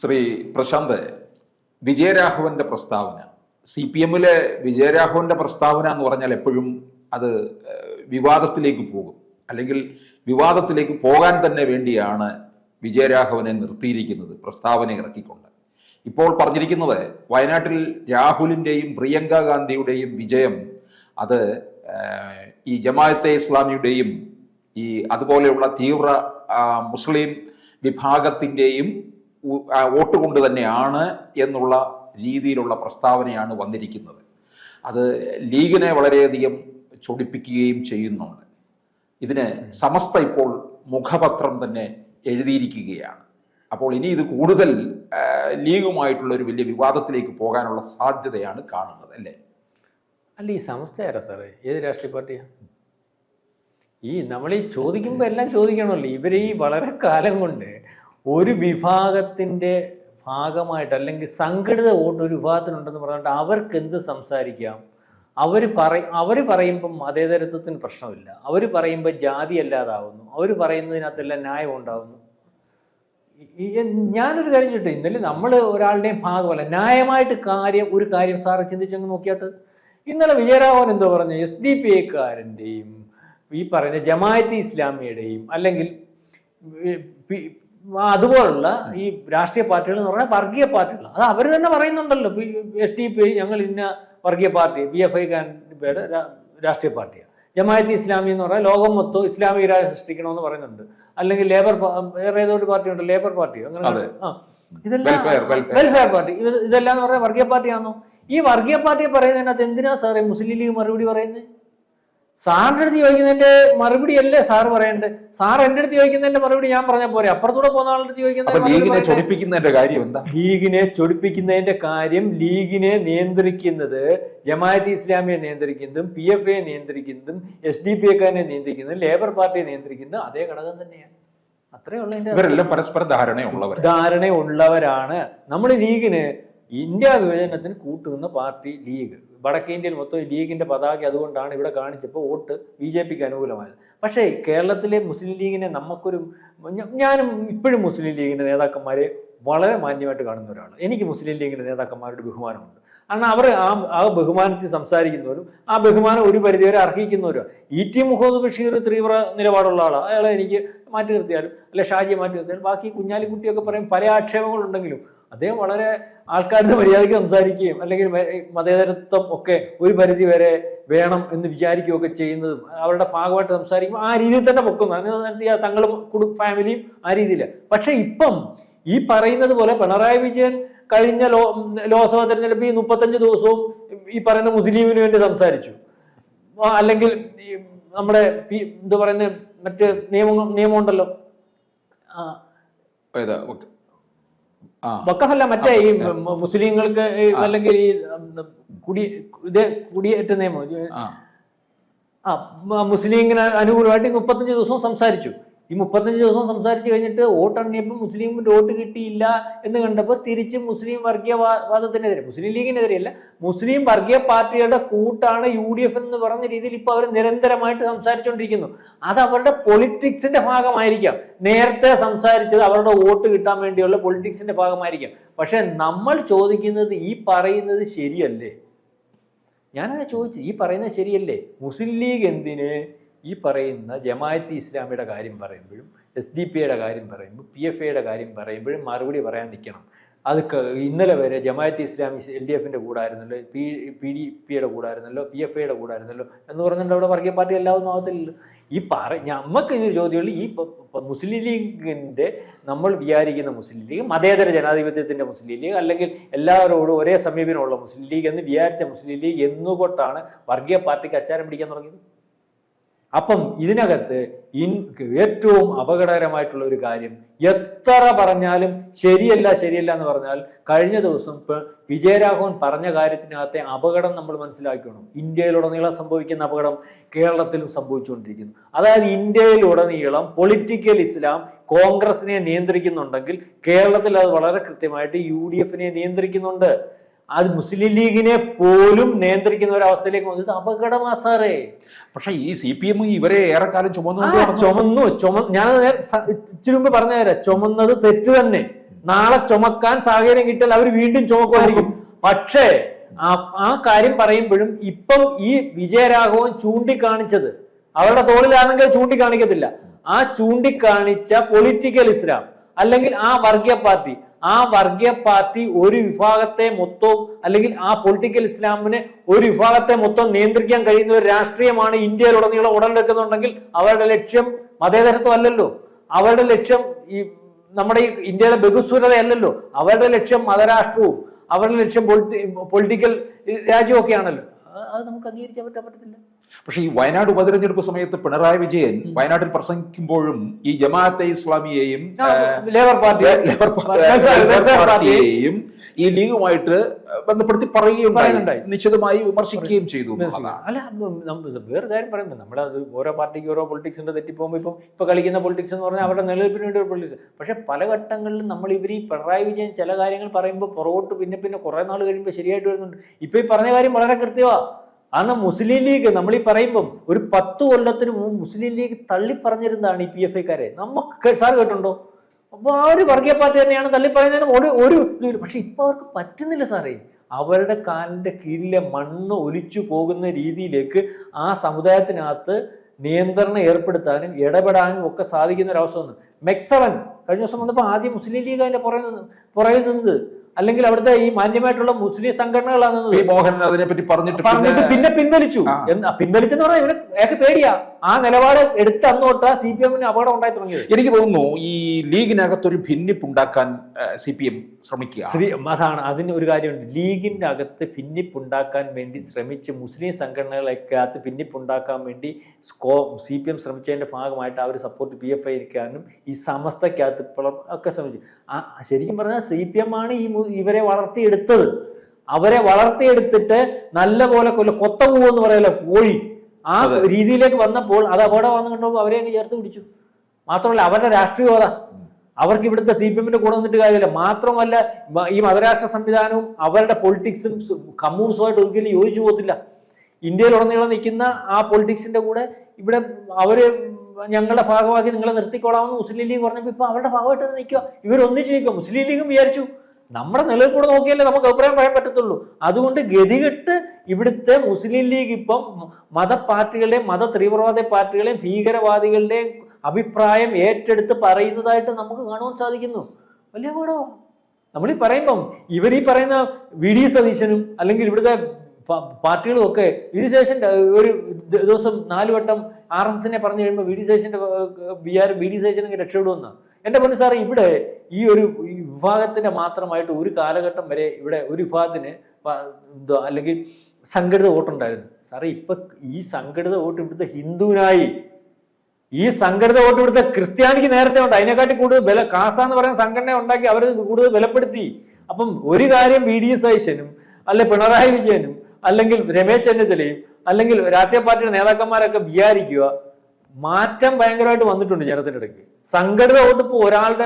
ശ്രീ പ്രശാന്ത്, വിജയരാഘവന്റെ പ്രസ്താവന, CPM-ലെ വിജയരാഘവന്റെ പ്രസ്താവന എന്ന് പറഞ്ഞാൽ എപ്പോഴും അത് വിവാദത്തിലേക്ക് പോകും, അല്ലെങ്കിൽ വിവാദത്തിലേക്ക് പോകാൻ തന്നെ വേണ്ടിയാണ് വിജയരാഘവനെ നിർത്തിയിരിക്കുന്നത് പ്രസ്താവന ഇറക്കിക്കൊണ്ട്. ഇപ്പോൾ പറഞ്ഞിരിക്കുന്നത് വയനാട്ടിൽ രാഹുലിൻ്റെയും പ്രിയങ്ക ഗാന്ധിയുടെയും വിജയം അത് ഈ ജമാഅത്തെ ഇസ്ലാമിയുടെയും ഈ അതുപോലെയുള്ള തീവ്ര മുസ്ലിം വിഭാഗത്തിൻ്റെയും വോട്ട് കൊണ്ട് തന്നെയാണ് എന്നുള്ള രീതിയിലുള്ള പ്രസ്താവനയാണ് വന്നിരിക്കുന്നത്. അത് ലീഗിനെ വളരെയധികം ചൊടിപ്പിക്കുകയും ചെയ്യുന്നുണ്ട്. ഇതിന് സമസ്ത ഇപ്പോൾ മുഖപത്രം തന്നെ എഴുതിയിരിക്കുകയാണ്. അപ്പോൾ ഇനി ഇത് കൂടുതൽ ലീഗുമായിട്ടുള്ള ഒരു വലിയ വിവാദത്തിലേക്ക് പോകാനുള്ള സാധ്യതയാണ് കാണുന്നത്, അല്ലേ? അല്ല, ഈ സമസ്ത ആരാ സാറേ? ഏത് രാഷ്ട്രീയ പാർട്ടിയാണ്? നമ്മൾ ഈ ചോദിക്കുമ്പോൾ എല്ലാം ചോദിക്കണമല്ലോ. ഇവർ ഈ വളരെ കാലം കൊണ്ട് ഒരു വിഭാഗത്തിൻ്റെ ഭാഗമായിട്ട്, അല്ലെങ്കിൽ സംഘടിത വോട്ട് ഒരു വിഭാഗത്തിനുണ്ടെന്ന് പറഞ്ഞിട്ട് അവർക്ക് എന്ത് സംസാരിക്കാം? അവർ പറയുമ്പം മതേതരത്വത്തിന് പ്രശ്നമില്ല, അവർ പറയുമ്പോൾ ജാതി അല്ലാതാവുന്നു, അവർ പറയുന്നതിനകത്തെല്ലാം ന്യായം ഉണ്ടാവുന്നു. ഞാനൊരു കാര്യം ചോദിച്ചു, ഇന്നലെ നമ്മൾ ഒരാളുടെയും ഭാഗമല്ല, ന്യായമായിട്ട് ഒരു കാര്യം സാറ് ചിന്തിച്ചങ്ങ് നോക്കിയാട്ട് ഇന്നലെ വിജയരാഘവൻ എന്തോ പറഞ്ഞു, SDPI-ക്കാരൻ്റെയും ഈ പറയുന്ന ജമാഅത്തെ ഇസ്ലാമിയുടെയും അല്ലെങ്കിൽ അതുപോലുള്ള ഈ രാഷ്ട്രീയ പാർട്ടികൾ എന്ന് പറഞ്ഞാൽ വർഗീയ പാർട്ടികൾ, അത് അവർ തന്നെ പറയുന്നുണ്ടല്ലോ. SDPI ഞങ്ങൾ ഇന്ന വർഗീയ പാർട്ടി, PFI-യുടെ രാഷ്ട്രീയ പാർട്ടിയാണ്. ജമാഅത്തെ ഇസ്ലാമി എന്ന് പറഞ്ഞാൽ ലോകം മൊത്തം ഇസ്ലാമിക രാജ്യം സൃഷ്ടിക്കണമെന്ന് പറയുന്നുണ്ട്. അല്ലെങ്കിൽ വേറെ ഏതോ ഒരു പാർട്ടി ഉണ്ട്, ലേബർ പാർട്ടിയോ അങ്ങനെ, ഇതെല്ലാം വെൽഫെയർ പാർട്ടി, ഇതെല്ലാം എന്ന് പറഞ്ഞാൽ വർഗീയ പാർട്ടിയാണോ? ഈ വർഗീയ പാർട്ടിയെ പറയുന്നതിനകത്ത് എന്തിനാ സാറേ മുസ്ലിം ലീഗ് മറുപടി പറയുന്നത്? സാറിൻ്റെ അടുത്ത് ചോദിക്കുന്നതിന്റെ മറുപടി അല്ലേ സാറ് പറയേണ്ടത്? സാർ എൻ്റെ അടുത്ത് ചോദിക്കുന്നതിന്റെ മറുപടി ഞാൻ പറഞ്ഞാൽ പോരെ? അപ്പുറത്തൂടെ പോകുന്ന ആളുടെ അടുത്ത് ചോദിക്കുന്നത് ലീഗിനെ ചൊടിപ്പിക്കുന്നതിന്റെ കാര്യം എന്താ? ചൊടിപ്പിക്കുന്നതിന്റെ കാര്യം, ലീഗിനെ നിയന്ത്രിക്കുന്നത് ജമാഅത്തെ ഇസ്ലാമിയെ നിയന്ത്രിക്കുന്നതും PFI നിയന്ത്രിക്കുന്നതും SDPI-ക്കാരനെ നിയന്ത്രിക്കുന്നതും ലേബർ പാർട്ടിയെ നിയന്ത്രിക്കുന്നതും അതേ ഘടകം തന്നെയാണ്. അത്രേ ഉള്ളതിന്റെ പരസ്പര ധാരണയുള്ളവരാണ്. നമ്മൾ ലീഗിന് ഇന്ത്യ വിഭജനത്തിന് കൂട്ടുനിന്ന പാർട്ടി ലീഗ്, വടക്കേ ഇന്ത്യയിൽ മൊത്തം ലീഗിന്റെ പതാക അതുകൊണ്ടാണ് ഇവിടെ കാണിച്ചപ്പോൾ വോട്ട് BJP-ക്ക് അനുകൂലമായത്. പക്ഷേ കേരളത്തിലെ മുസ്ലിം ലീഗിനെ ഞാനും ഇപ്പോഴും മുസ്ലിം ലീഗിന്റെ നേതാക്കന്മാരെ വളരെ മാന്യമായിട്ട് കാണുന്ന ഒരാളാണ്. എനിക്ക് മുസ്ലിം ലീഗിന്റെ നേതാക്കന്മാരുടെ ബഹുമാനമുണ്ട്. കാരണം അവർ ആ ബഹുമാനത്തിൽ സംസാരിക്കുന്നവരും ആ ബഹുമാനം ഒരു പരിധിവരെ അർഹിക്കുന്നവരും. ET മുഹമ്മദ് ബഷീർ തീവ്ര നിലപാടുള്ള ആളാണ്, അയാളെ എനിക്ക് മാറ്റി നിർത്തിയാലും, അല്ലെ ഷാജിയെ മാറ്റി നിർത്തിയാലും, ബാക്കി കുഞ്ഞാലിക്കുട്ടിയൊക്കെ പറയും പല ആക്ഷേപങ്ങളുണ്ടെങ്കിലും അദ്ദേഹം വളരെ ആൾക്കാരുടെ മര്യാദയ്ക്ക് സംസാരിക്കുകയും അല്ലെങ്കിൽ മതേതരത്വം ഒക്കെ ഒരു പരിധി വരെ വേണം എന്ന് വിചാരിക്കുകയൊക്കെ ചെയ്യുന്നതും അവരുടെ ഭാഗമായിട്ട് സംസാരിക്കുമ്പോൾ ആ രീതിയിൽ തന്നെ പൊക്കുന്നു. തങ്ങളും ഫാമിലിയും ആ രീതിയിലാണ്. പക്ഷെ ഇപ്പം ഈ പറയുന്നത് പോലെ പിണറായി വിജയൻ കഴിഞ്ഞ ലോക്സഭാ തെരഞ്ഞെടുപ്പിൽ 35 ദിവസവും ഈ പറയുന്ന മുസ്ലിമിന് വേണ്ടി സംസാരിച്ചു. അല്ലെങ്കിൽ നമ്മുടെ എന്താ പറയുന്ന മറ്റ് നിയമമുണ്ടല്ലോ, വഖഫല്ല, മറ്റേ ഈ മുസ്ലിങ്ങൾക്ക് അല്ലെങ്കിൽ ഈ കുടിയേറ്റ നിയമം, മുസ്ലിങ്ങിന് അനുകൂലമായിട്ട് 35 ദിവസവും സംസാരിച്ചു. ഈ 35 ദിവസം സംസാരിച്ചു കഴിഞ്ഞിട്ട് വോട്ടെണ്ണിയപ്പോൾ മുസ്ലിമിന്റെ വോട്ട് കിട്ടിയില്ല എന്ന് കണ്ടപ്പോൾ തിരിച്ച് മുസ്ലിം വർഗീയവാദത്തിനെതിരെ, മുസ്ലിം ലീഗിനെതിരെയല്ല, മുസ്ലിം വർഗീയ പാർട്ടികളുടെ കൂട്ടാണ് UDF എന്ന് പറഞ്ഞ രീതിയിൽ ഇപ്പൊ അവർ നിരന്തരമായിട്ട് സംസാരിച്ചുകൊണ്ടിരിക്കുന്നു. അത് അവരുടെ പൊളിറ്റിക്സിന്റെ ഭാഗമായിരിക്കാം. നേരത്തെ സംസാരിച്ചത് അവരുടെ വോട്ട് കിട്ടാൻ വേണ്ടിയുള്ള പൊളിറ്റിക്സിന്റെ ഭാഗമായിരിക്കാം. പക്ഷെ നമ്മൾ ചോദിക്കുന്നത് ഈ പറയുന്നത് ശരിയല്ലേ? ഞാനങ്ങനെ ചോദിച്ചു, ഈ പറയുന്നത് ശരിയല്ലേ? മുസ്ലിം ലീഗ് എന്തിന് ഈ പറയുന്ന ജമാഅത്തെ ഇസ്ലാമിയുടെ കാര്യം പറയുമ്പോഴും SDPI-യുടെ കാര്യം പറയുമ്പോൾ PFI-യുടെ കാര്യം പറയുമ്പോഴും മറുപടി പറയാൻ നിൽക്കണം? അത് ഇന്നലെ വരെ ജമാഅത്തെ ഇസ്ലാമി LDF-ന്റെ കൂടായിരുന്നല്ലോ, PDP-യുടെ കൂടായിരുന്നല്ലോ, PFI-യുടെ കൂടായിരുന്നല്ലോ എന്ന് പറഞ്ഞിട്ട് അവിടെ വർഗീയ പാർട്ടി എല്ലാവരും ആവത്തില്ലല്ലോ. നമുക്ക് ഇത് ചോദ്യമുള്ളൂ, ഈ മുസ്ലിം ലീഗിന്റെ നമ്മൾ വിചാരിക്കുന്ന മുസ്ലിം ലീഗ് മതേതര ജനാധിപത്യത്തിന്റെ മുസ്ലിം ലീഗ്, അല്ലെങ്കിൽ എല്ലാവരോടും ഒരേ സമീപനമുള്ള മുസ്ലിം ലീഗ് എന്ന് വിചാരിച്ച മുസ്ലിം ലീഗ് എന്നുകൊണ്ടാണ് വർഗീയ പാർട്ടിക്ക് അച്ചാരം പിടിക്കാൻ തുടങ്ങിയത്. അപ്പം ഇതിനകത്ത് ഏറ്റവും അപകടകരമായിട്ടുള്ള ഒരു കാര്യം, എത്ര പറഞ്ഞാലും ശരിയല്ല എന്ന് പറഞ്ഞാൽ, കഴിഞ്ഞ ദിവസം വിജയരാഘവൻ പറഞ്ഞ കാര്യത്തിനകത്തെ അപകടം നമ്മൾ മനസ്സിലാക്കണം. ഇന്ത്യയിലുടനീളം സംഭവിക്കുന്ന അപകടം കേരളത്തിലും സംഭവിച്ചുകൊണ്ടിരിക്കുന്നു. അതായത് ഇന്ത്യയിലുടനീളം പൊളിറ്റിക്കൽ ഇസ്ലാം കോൺഗ്രസിനെ നിയന്ത്രിക്കുന്നുണ്ടെങ്കിൽ കേരളത്തിൽ അത് വളരെ കൃത്യമായിട്ട് UDF-നെ നിയന്ത്രിക്കുന്നുണ്ട്. അത് മുസ്ലിം ലീഗിനെ പോലും നിയന്ത്രിക്കുന്ന ഒരു അവസ്ഥയിലേക്ക് വന്നത് അപകടമാ സാറേ. പക്ഷെ ഈ CPM ഇവരെ ഏറെക്കാലം ചുമന്നു. ഞാൻ ഇച്ചിരി മുമ്പ് പറഞ്ഞു തരാം, ചുമന്നത് തെറ്റ് തന്നെ. നാളെ ചുമക്കാൻ സാഹചര്യം കിട്ടിയാൽ അവർ വീണ്ടും ചുമക്കുമായിരിക്കും. പക്ഷേ ആ കാര്യം പറയുമ്പോഴും ഇപ്പം ഈ വിജയരാഘവൻ ചൂണ്ടിക്കാണിച്ചത് അവരുടെ തോളിലാണെങ്കിൽ ചൂണ്ടിക്കാണിക്കത്തില്ല. ആ ചൂണ്ടിക്കാണിച്ച പൊളിറ്റിക്കൽ ഇസ്ലാം അല്ലെങ്കിൽ ആ വർഗീയ പാർട്ടി ഒരു വിഭാഗത്തെ മൊത്തം അല്ലെങ്കിൽ ആ പൊളിറ്റിക്കൽ ഇസ്ലാമിനെ ഒരു വിഭാഗത്തെ മൊത്തം നിയന്ത്രിക്കാൻ കഴിയുന്ന ഒരു രാഷ്ട്രീയമാണ് ഇന്ത്യയിലുടനീളം ഉടലെടുക്കുന്നുണ്ടെങ്കിൽ അവരുടെ ലക്ഷ്യം മതേതരത്വം അല്ലല്ലോ. അവരുടെ ലക്ഷ്യം ഈ നമ്മുടെ ഈ ഇന്ത്യയിലെ ബഹുസ്വരതയല്ലല്ലോ. അവരുടെ ലക്ഷ്യം മതരാഷ്ട്രവും അവരുടെ ലക്ഷ്യം പൊളിറ്റിക്കൽ രാജ്യമൊക്കെയാണല്ലോ. അത് നമുക്ക് അംഗീകരിക്കാൻ പറ്റത്തില്ല. പക്ഷേ ഈ വയനാട് ഉപതെരഞ്ഞെടുപ്പ് സമയത്ത് പിണറായി വിജയൻ വയനാട്ടിൽ പ്രസംഗിക്കുമ്പോഴും ഈ ജമാഅത്തെ ഇസ്ലാമിയെയും ലേബർ പാർട്ടിയെയും ഈ ലീഗുമായിട്ട് ബന്ധപ്പെടുത്തി പറയുകയുണ്ടായി, നിശ്ചിതമായി വിമർശിക്കുകയും ചെയ്തു. അല്ല, വേറെ കാര്യം പറയുമ്പോൾ നമ്മളത് ഓരോ പാർട്ടിക്ക് ഓരോ പൊളിറ്റിക്സിന്റെ തെറ്റിപ്പോകുമ്പോൾ ഇപ്പൊ കളിക്കുന്ന പൊളിറ്റിക്സ് എന്ന് പറഞ്ഞാൽ അവരുടെ നിലനിൽപ്പിന് വേണ്ടി പൊളിറ്റിക്സ്. പക്ഷെ പല ഘട്ടങ്ങളിലും നമ്മൾ ഇവർ ഈ പിണറായി വിജയൻ ചില കാര്യങ്ങൾ പറയുമ്പോൾ പുറകോട്ട് പിന്നെ കുറെ നാൾ കഴിയുമ്പോൾ ശരിയായിട്ട് വരുന്നുണ്ട്. ഇപ്പൊ ഈ പറഞ്ഞ കാര്യം വളരെ കൃത്യമാണ്. കാരണം മുസ്ലിം ലീഗ് നമ്മൾ ഈ പറയുമ്പം ഒരു 10 കൊല്ലത്തിന് മുമ്പ് മുസ്ലിം ലീഗ് തള്ളി പറഞ്ഞിരുന്നതാണ് ഈ PFIക്കാരെ. നമുക്ക് സാർ കേട്ടുണ്ടോ? അപ്പൊ ആ ഒരു വർഗീയ പാർട്ടി തന്നെയാണ് തള്ളി പറയുന്നതിന് ഒരു പക്ഷെ ഇപ്പൊ അവർക്ക് പറ്റുന്നില്ല സാറേ. അവരുടെ കാലിന്റെ കീഴിലെ മണ്ണ് ഒലിച്ചു പോകുന്ന രീതിയിലേക്ക് ആ സമുദായത്തിനകത്ത് നിയന്ത്രണം ഏർപ്പെടുത്താനും ഇടപെടാനും ഒക്കെ സാധിക്കുന്ന ഒരവസ്ഥ വന്നു. മെക്സവൻ കഴിഞ്ഞ ദിവസം വന്നപ്പോൾ ആദ്യം മുസ്ലിം ലീഗ് അതിന്റെ പുറകെ നിന്നത്, അല്ലെങ്കിൽ അവിടുത്തെ ഈ മാന്യമായിട്ടുള്ള മുസ്ലിം സംഘടനകളാണ് മോഹൻ അതിനെപ്പറ്റി പറഞ്ഞിട്ട് പിന്നെ പിൻവലിച്ചു. പിൻവലിച്ചെന്ന് പറഞ്ഞാൽ ഇവർക്ക് പേടിയാ. ആ നിലപാട് എടുത്ത് അന്നോട്ട് CPM-ന് അപകടം ഉണ്ടായി തുടങ്ങിയത്. എനിക്ക് തോന്നുന്നു ഈ ലീഗിനകത്തൊരു ഭിന്നിപ്പുണ്ടാക്കാൻ CPM ശ്രമിക്കുക. അതാണ് അതിന് ഒരു കാര്യമുണ്ട്. ലീഗിന്റെ അകത്ത് ഭിന്നിപ്പുണ്ടാക്കാൻ വേണ്ടി ശ്രമിച്ച് മുസ്ലിം സംഘടനകളൊക്കെ അകത്ത് ഭിന്നിപ്പുണ്ടാക്കാൻ വേണ്ടി CPM ശ്രമിച്ചതിന്റെ ഭാഗമായിട്ട് അവർ സപ്പോർട്ട് PFIക്കാനും ഈ സമസ്തക്കകത്ത് ഇപ്പോഴും ഒക്കെ ശ്രമിച്ചു. ശരിക്കും പറഞ്ഞാൽ CPM ആണ് ഇവരെ വളർത്തിയെടുത്തത്. അവരെ വളർത്തിയെടുത്തിട്ട് നല്ല പോലെ കൊത്ത പൂവെന്ന് പറയല്ലോ, കോഴി, ആ രീതിയിലേക്ക് വന്നപ്പോൾ അത് അപകടം വന്നു കണ്ടപ്പോൾ അവരെ അങ്ങ് ചേർത്ത് പിടിച്ചു. മാത്രമല്ല അവരുടെ രാഷ്ട്രീയത അവർക്ക് ഇവിടുത്തെ CPM-ന്റെ കൂടെ നിന്നിട്ട് കാര്യമില്ല. മാത്രമല്ല ഈ മതരാഷ്ട്ര സംവിധാനവും അവരുടെ പൊളിറ്റിക്സും കമ്മ്യൂണിസവുമായിട്ട് ഒരിക്കലും യോജിച്ചു പോകത്തില്ല. ഇന്ത്യയിലുടനീളം നിൽക്കുന്ന ആ പൊളിറ്റിക്സിന്റെ കൂടെ ഇവിടെ അവര് ഞങ്ങളുടെ ഭാഗമാക്കി നിങ്ങളെ നിർത്തിക്കോളാമെന്ന് മുസ്ലിം ലീഗ് പറഞ്ഞപ്പോൾ ഇപ്പൊ അവരുടെ ഭാഗമായിട്ട് നിൽക്കുക. ഇവരൊന്നിച്ച് നിൽക്കുക. മുസ്ലിം ലീഗും വിചാരിച്ചു നമ്മുടെ നിലനിൽപ്പോടെ നോക്കിയാലേ നമുക്ക് അഭിപ്രായം പറയാൻ പറ്റത്തുള്ളൂ. അതുകൊണ്ട് ഗതികെട്ട് ഇവിടുത്തെ മുസ്ലിം ലീഗ് ഇപ്പം മതപാർട്ടികളുടെയും മത തീവ്രവാദ പാർട്ടികളെയും ഭീകരവാദികളുടെയും അഭിപ്രായം ഏറ്റെടുത്ത് പറയുന്നതായിട്ട് നമുക്ക് കാണുവാൻ സാധിക്കുന്നു. വലിയ കൂടോ നമ്മളീ പറയുമ്പം ഇവരീ പറയുന്ന VD സതീശനും അല്ലെങ്കിൽ ഇവിടുത്തെ പാർട്ടികളും ഒക്കെ VD സതീശന്റെ ഒരു ദിവസം 4 വട്ടം RSSനെ പറഞ്ഞു കഴിയുമ്പോൾ VD സതീശനെ രക്ഷപ്പെടുമെന്ന്. എൻ്റെ പൊന്നു സാറേ, ഇവിടെ ഈ വിഭാഗത്തിന്റെ മാത്രമായിട്ട് ഒരു കാലഘട്ടം വരെ ഇവിടെ ഒരു വിഭാഗത്തിന് അല്ലെങ്കിൽ സംഘടിത വോട്ടുണ്ടായിരുന്നു സാറേ. ഇപ്പൊ ഈ സംഘടിത വോട്ട് ഇവിടുത്തെ ഹിന്ദുവിനായി, ഈ സംഘടിത വോട്ട് ഇവിടുത്തെ ക്രിസ്ത്യാനിക്ക് നേരത്തെ ഉണ്ട്. അതിനെക്കാട്ടി കൂടുതൽ കാസ എന്ന് പറയുന്ന സംഘടന ഉണ്ടാക്കി അവർ കൂടുതൽ ബലപ്പെടുത്തി. അപ്പം ഒരു കാര്യം VD സതീശനും അല്ലെ പിണറായി വിജയനും അല്ലെങ്കിൽ രമേശ് ചെന്നിത്തലയും അല്ലെങ്കിൽ രാഷ്ട്രീയ പാർട്ടിയുടെ നേതാക്കന്മാരൊക്കെ വിചാരിക്കുക മാറ്റം ഭയങ്കരമായിട്ട് വന്നിട്ടുണ്ട് ജനത്തിന്റെ ഇടയ്ക്ക്. സംഘടിത വോട്ട് ഇപ്പോൾ ഒരാളുടെ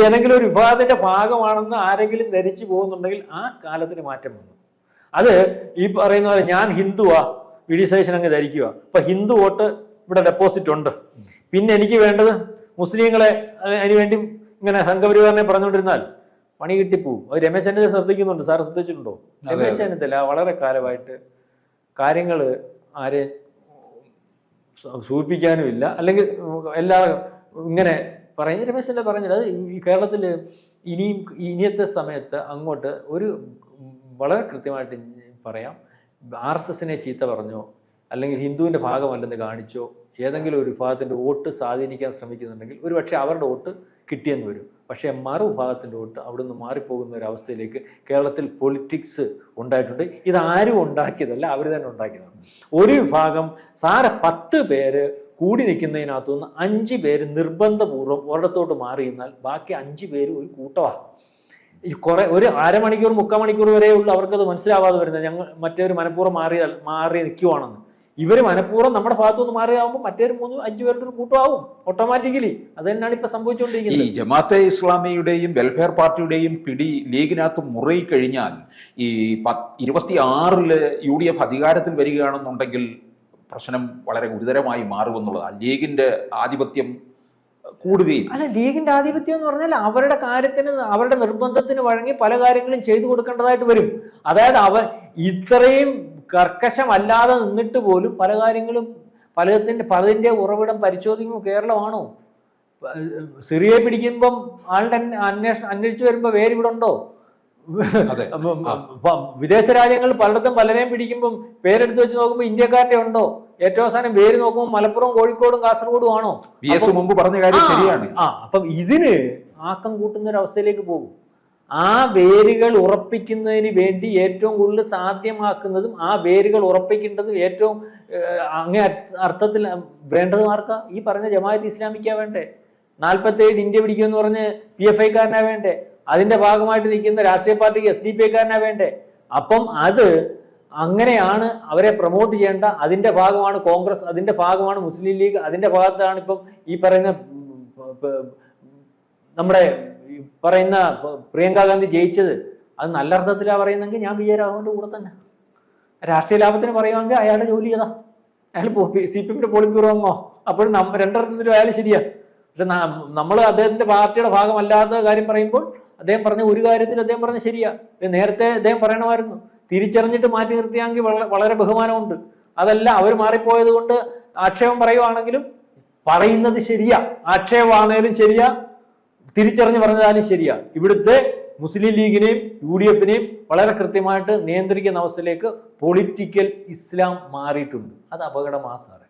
ഏതെങ്കിലും ഒരു വിഭാഗത്തിന്റെ ഭാഗമാണെന്ന് ആരെങ്കിലും ധരിച്ചു പോകുന്നുണ്ടെങ്കിൽ ആ കാലത്തിന് മാറ്റം വന്നു. അത് ഈ പറയുന്ന പോലെ ഞാൻ ഹിന്ദുവാ VD സതീശൻ അങ്ങ് ധരിക്കുക. ഇപ്പൊ ഹിന്ദു വോട്ട് ഇവിടെ ഡെപ്പോസിറ്റ് ഉണ്ട്, പിന്നെ എനിക്ക് വേണ്ടത് മുസ്ലിങ്ങളെ അതിനുവേണ്ടി ഇങ്ങനെ സംഘപരിവാറിനെ പറഞ്ഞുകൊണ്ടിരുന്നാൽ പണി കിട്ടിപ്പോവും. അത് രമേശ് ചെന്നിത്തല ശ്രദ്ധിക്കുന്നുണ്ട്. സാർ ശ്രദ്ധിച്ചിട്ടുണ്ടോ? രമേശ് ചെന്നിത്തല വളരെ കാലമായിട്ട് കാര്യങ്ങൾ ആരെ സൂചിപ്പിക്കാനും ഇല്ല, അല്ലെങ്കിൽ എല്ലാവരും ഇങ്ങനെ പറയുന്നത് രമേശ് ചെന്നിത്തല പറഞ്ഞില്ല. അത് ഈ കേരളത്തിൽ ഇനിയത്തെ സമയത്ത് അങ്ങോട്ട് ഒരു വളരെ കൃത്യമായിട്ട് പറയാം, RSSനെ ചീത്ത പറഞ്ഞോ അല്ലെങ്കിൽ ഹിന്ദുവിൻ്റെ ഭാഗമല്ലെന്ന് കാണിച്ചോ ഏതെങ്കിലും ഒരു വിഭാഗത്തിൻ്റെ വോട്ട് സ്വാധീനിക്കാൻ ശ്രമിക്കുന്നുണ്ടെങ്കിൽ ഒരുപക്ഷെ അവരുടെ വോട്ട് കിട്ടിയെന്ന് വരും. പക്ഷേ മറുവിഭാഗത്തിൻ്റെ വോട്ട് അവിടെ നിന്ന് മാറിപ്പോകുന്ന ഒരു അവസ്ഥയിലേക്ക് കേരളത്തിൽ പൊളിറ്റിക്സ് ഉണ്ടായിട്ടുണ്ട്. ഇതാരും ഉണ്ടാക്കിയതല്ല, അവർ തന്നെ ഉണ്ടാക്കിയതാണ്. ഒരു വിഭാഗം സാറെ 10 പേര് കൂടി നിൽക്കുന്നതിനകത്തുനിന്ന് 5 പേര് നിർബന്ധപൂർവ്വം ഒരിടത്തോട്ട് മാറി നിന്നാൽ ബാക്കി 5 പേര് ഒരു കൂട്ടമാണ്. ഈ ഒരു അരമണിക്കൂർ 3/4 മണിക്കൂർ വരെയുള്ള അവർക്കത് മനസ്സിലാവാതെ വരുന്നത് ഞങ്ങൾ മറ്റേവർ മനഃപൂർവ്വം മാറി നിൽക്കുവാണെന്ന്. ഇവർ മനഃപൂർവ്വം നമ്മുടെ ഭാഗത്തുനിന്ന് മാറിയാകുമ്പോൾ മറ്റേരു 3-5 പേരുടെ ഒരു കൂട്ടമാവും ഓട്ടോമാറ്റിക്കലി. അത് തന്നെയാണ് ഇപ്പൊ സംഭവിച്ചുകൊണ്ടിരിക്കുന്നത്. ഈ ജമാഅത്തെ ഇസ്ലാമിയുടെയും വെൽഫെയർ പാർട്ടിയുടെയും പിടി ലീഗിനകത്ത് മുറുകി കഴിഞ്ഞാൽ ഈ 26-ല് UDF അധികാരത്തിൽ വരികയാണെന്നുണ്ടെങ്കിൽ പ്രശ്നം വളരെ ഗുരുതരമായി മാറുമെന്നുള്ളതാണ്. ലീഗിന്റെ ആധിപത്യം കൂടുകയും. അല്ല, ലീഗിന്റെ ആധിപത്യം എന്ന് പറഞ്ഞാൽ അവരുടെ കാര്യത്തിന്, അവരുടെ നിർബന്ധത്തിന് വഴങ്ങി പല കാര്യങ്ങളും ചെയ്തു കൊടുക്കേണ്ടതായിട്ട് വരും. അതായത് ഇത്രയും കർക്കശമല്ലാതെ നിന്നിട്ട് പോലും പല കാര്യങ്ങളും പലതിന്റെ ഉറവിടം പരിശോധിക്കുമ്പോൾ കേരളമാണോ? സിറിയയെ പിടിക്കുമ്പം ആളുടെ അന്വേഷിച്ചു വരുമ്പോ ഇവിടെ ഉണ്ടോ? വിദേശ രാജ്യങ്ങൾ പലയിടത്തും പലരെയും പിടിക്കുമ്പം പേരെടുത്ത് വെച്ച് നോക്കുമ്പോൾ ഇന്ത്യക്കാരുടെ ഉണ്ടോ? ഏറ്റവും അവസാനം പേര് നോക്കുമ്പോൾ മലപ്പുറം, കോഴിക്കോടും കാസർഗോഡും ആണോ? മുമ്പ് പറഞ്ഞ കാര്യം ശരിയാണ്. അപ്പം ഇതിന് ആക്കം കൂട്ടുന്ന ഒരു അവസ്ഥയിലേക്ക് പോകും. ആ വേരുകൾ ഉറപ്പിക്കുന്നതിന് വേണ്ടി ഏറ്റവും കൂടുതൽ സാധ്യമാക്കുന്നതും ആ വേരുകൾ ഉറപ്പിക്കേണ്ടതും ഏറ്റവും അങ്ങേ അർത്ഥത്തിൽ വേണ്ടത് ആർക്കാ? ഈ പറഞ്ഞ ജമാഅത്ത് ഇസ്ലാമിക്കാ വേണ്ടേ? 47 ഇന്ത്യ പിടിക്കുമെന്ന് പറഞ്ഞ് PFI കാരനാ വേണ്ടേ? അതിന്റെ ഭാഗമായിട്ട് നിൽക്കുന്ന രാഷ്ട്രീയ പാർട്ടിക്ക് SDP കാരനാ വേണ്ടേ? അപ്പം അത് അങ്ങനെയാണ് അവരെ പ്രൊമോട്ട് ചെയ്യേണ്ട. അതിന്റെ ഭാഗമാണ് കോൺഗ്രസ്, അതിന്റെ ഭാഗമാണ് മുസ്ലിം ലീഗ്, അതിന്റെ ഭാഗത്താണ് ഇപ്പം ഈ പറയുന്ന നമ്മുടെ പറയുന്ന പ്രിയങ്ക ഗാന്ധി ജയിച്ചത്. അത് നല്ല അർത്ഥത്തിലാണ് പറയുന്നെങ്കിൽ ഞാൻ വിജയരാഘവന്റെ കൂടെ തന്നെ. രാഷ്ട്രീയ ലാഭത്തിന് പറയുവാണെങ്കിൽ അയാളുടെ ജോലി ചെയ്താ, അയാൾ CPM പോളിറ്റ് ബ്യൂറോ അംഗമോ, അപ്പോഴും രണ്ടർത്ഥത്തിലും അയാൾ ശരിയാ. പക്ഷെ നമ്മൾ അദ്ദേഹത്തിന്റെ പാർട്ടിയുടെ ഭാഗമല്ലാത്ത കാര്യം പറയുമ്പോൾ അദ്ദേഹം പറഞ്ഞ ഒരു കാര്യത്തിൽ അദ്ദേഹം പറഞ്ഞ ശരിയാ. നേരത്തെ അദ്ദേഹം പറയണമായിരുന്നു. തിരിച്ചറിഞ്ഞിട്ട് മാറ്റി നിർത്തിയാണെങ്കിൽ വളരെ ബഹുമാനമുണ്ട്. അതല്ല, അവർ മാറിപ്പോയത് കൊണ്ട് ആക്ഷേപം പറയുവാണെങ്കിലും പറയുന്നത് ശരിയാ. ആക്ഷേപമാണേലും ശരിയാ, തിരിച്ചറിഞ്ഞ് പറഞ്ഞതാലും ശരിയാ. ഇവിടുത്തെ മുസ്ലിം ലീഗിനെയും UDF-നെയും വളരെ കൃത്യമായിട്ട് നിയന്ത്രിക്കുന്ന അവസ്ഥയിലേക്ക് പൊളിറ്റിക്കൽ ഇസ്ലാം മാറിയിട്ടുണ്ട്. അത് അപകടമാ സാർ.